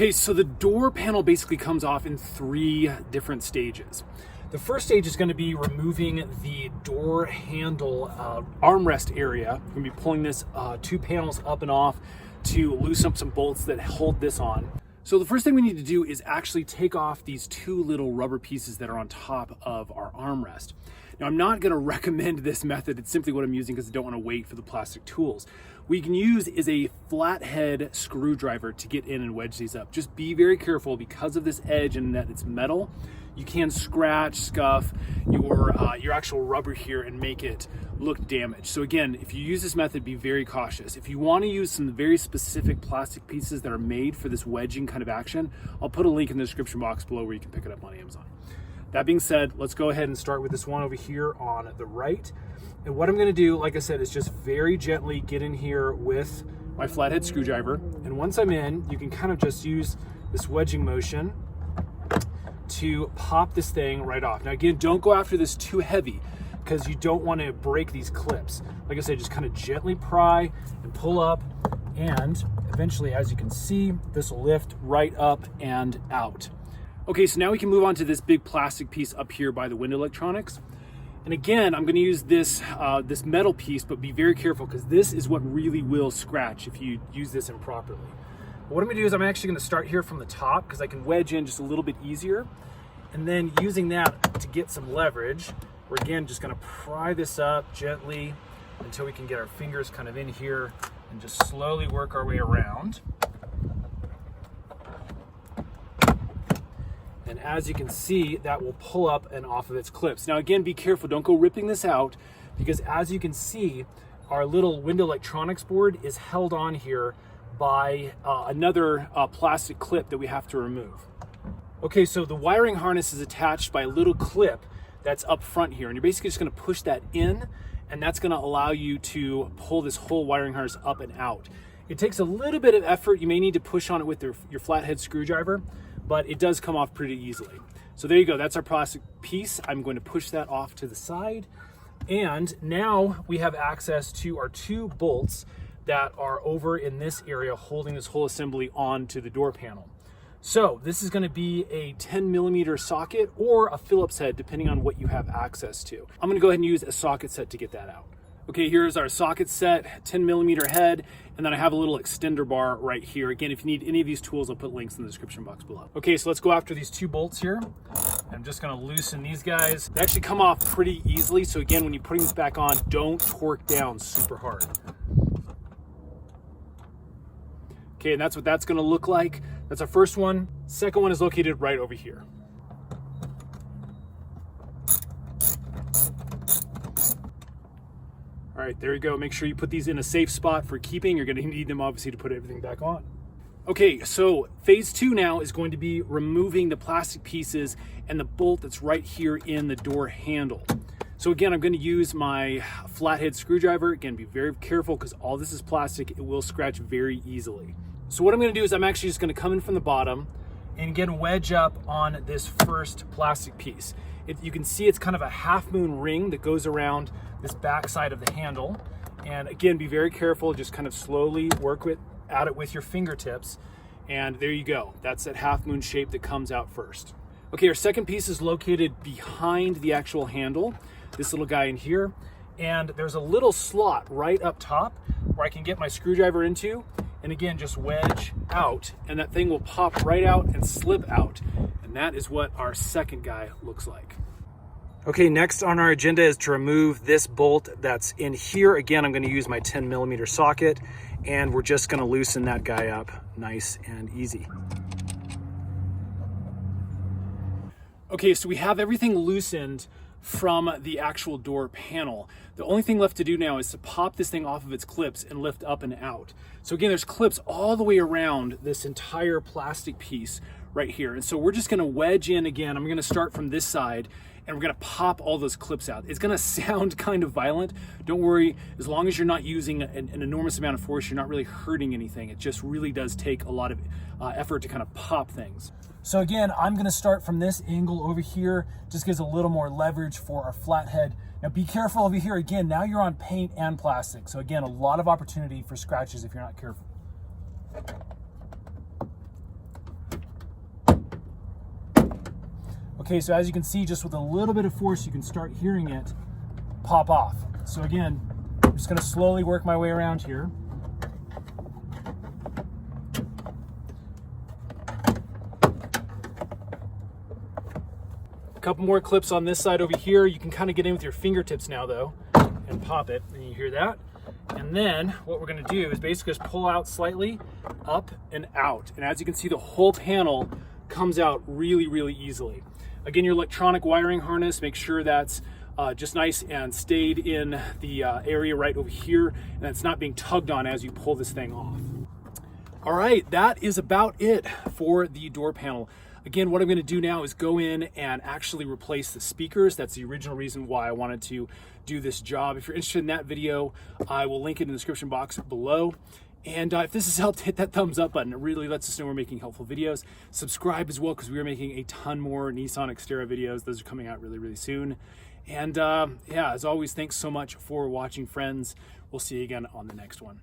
Okay, so the door panel basically comes off in 3 different stages. The first stage is going to be removing the door handle armrest area. We're going to be pulling this 2 panels up and off to loosen up some bolts that hold this on. So the first thing we need to do is actually take off these 2 little rubber pieces that are on top of our armrest. Now, I'm not going to recommend this method. It's simply what I'm using because I don't want to wait for the plastic tools. What you can use is a flathead screwdriver to get in and wedge these up. Just be very careful because of this edge and that it's metal. You can scratch, scuff your actual rubber here and make it look damaged. So again, if you use this method, be very cautious. If you want to use some very specific plastic pieces that are made for this wedging kind of action, I'll put a link in the description box below where you can pick it up on Amazon. That being said, let's go ahead and start with this one over here on the right. And what I'm going to do, like I said, is just very gently get in here with my flathead screwdriver. And once I'm in, you can kind of just use this wedging motion to pop this thing right off. Now again, don't go after this too heavy because you don't want to break these clips. Like I said, just kind of gently pry and pull up, and eventually, as you can see, this will lift right up and out. Okay, so now we can move on to this big plastic piece up here by the window electronics. And again, I'm going to use this this metal piece, but be very careful because this is what really will scratch if you use this improperly. But what I'm going to do is I'm actually going to start here from the top because I can wedge in just a little bit easier. And then using that to get some leverage, we're again just going to pry this up gently until we can get our fingers kind of in here and just slowly work our way around. And as you can see, that will pull up and off of its clips. Now again, be careful, don't go ripping this out because as you can see, our little window electronics board is held on here by another plastic clip that we have to remove. Okay, so the wiring harness is attached by a little clip that's up front here, and you're basically just gonna push that in, and that's gonna allow you to pull this whole wiring harness up and out. It takes a little bit of effort. You may need to push on it with your flathead screwdriver, but it does come off pretty easily. So there you go, that's our plastic piece. I'm going to push that off to the side. And now we have access to our 2 bolts that are over in this area holding this whole assembly onto the door panel. So this is gonna be a 10mm socket or a Phillips head, depending on what you have access to. I'm gonna go ahead and use a socket set to get that out. Okay, here's our socket set, 10mm head, and then I have a little extender bar right here. Again, if you need any of these tools, I'll put links in the description box below. Okay, so let's go after these 2 bolts here. I'm just gonna loosen these guys. They actually come off pretty easily, so again, when you're putting this back on, don't torque down super hard. Okay, and that's what that's gonna look like. That's our first one. Second one is located right over here. All right, there you go. Make sure you put these in a safe spot for keeping. You're gonna need them obviously to put everything back on. Okay, so phase 2 now is going to be removing the plastic pieces and the bolt that's right here in the door handle. So again, I'm gonna use my flathead screwdriver. Again, be very careful because all this is plastic. It will scratch very easily. So what I'm gonna do is I'm actually just gonna come in from the bottom and again wedge up on this first plastic piece. You can see it's kind of a half moon ring that goes around this back side of the handle. And again, be very careful, just kind of slowly work at it with your fingertips. And there you go, that's that half moon shape that comes out first. Okay, our second piece is located behind the actual handle, this little guy in here. And there's a little slot right up top where I can get my screwdriver into, and again, just wedge out, and that thing will pop right out and slip out. And that is what our second guy looks like. Okay, next on our agenda is to remove this bolt that's in here. Again, I'm gonna use my 10mm socket, and we're just gonna loosen that guy up nice and easy. Okay, so we have everything loosened from the actual door panel. The only thing left to do now is to pop this thing off of its clips and lift up and out. So again, there's clips all the way around this entire plastic piece right here. And so we're just gonna wedge in again. I'm gonna start from this side and we're gonna pop all those clips out. It's gonna sound kind of violent. Don't worry, as long as you're not using an enormous amount of force, you're not really hurting anything. It just really does take a lot of effort to kind of pop things. So again, I'm gonna start from this angle over here, just gives a little more leverage for our flathead. Now be careful over here. Again, now you're on paint and plastic. So again, a lot of opportunity for scratches if you're not careful. Okay, so as you can see, just with a little bit of force, you can start hearing it pop off. So again, I'm just gonna slowly work my way around here. A couple more clips on this side over here. You can kind of get in with your fingertips now though, and pop it, and you hear that. And then what we're gonna do is basically just pull out slightly, up and out. And as you can see, the whole panel comes out really, really easily. Again, your electronic wiring harness, make sure that's just nice and stayed in the area right over here, and it's not being tugged on as you pull this thing off. All right, that is about it for the door panel. Again, what I'm gonna do now is go in and actually replace the speakers. That's the original reason why I wanted to do this job. If you're interested in that video, I will link it in the description box below. And if this has helped, hit that thumbs up button. It really lets us know we're making helpful videos. Subscribe as well, because we are making a ton more Nissan Xterra videos. Those are coming out really, really soon. And yeah, as always, thanks so much for watching, friends. We'll see you again on the next one.